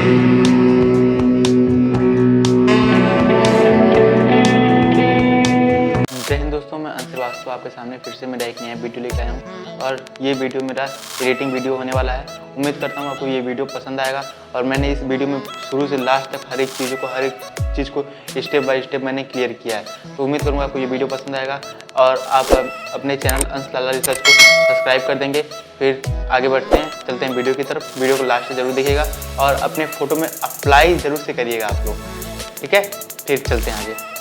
जय हिंद दोस्तों, मैं अंश वास्तव आपके सामने फिर से मेरा एक नया वीडियो लेकर आया हूँ और ये वीडियो मेरा एडिटिंग वीडियो होने वाला है। उम्मीद करता हूँ आपको ये वीडियो पसंद आएगा और मैंने इस वीडियो में शुरू से लास्ट तक हर एक चीज़ को स्टेप बाय स्टेप मैंने क्लियर किया है। तो उम्मीद करूँगा आपको ये वीडियो पसंद आएगा और आप अपने चैनल अंश लाला रिसर्च को सब्सक्राइब कर देंगे। फिर आगे बढ़ते हैं, चलते हैं वीडियो की तरफ। वीडियो को लास्ट से जरूर देखिएगा और अपने फ़ोटो में अप्लाई ज़रूर से करिएगा आप लोग, ठीक है। फिर चलते हैं आगे।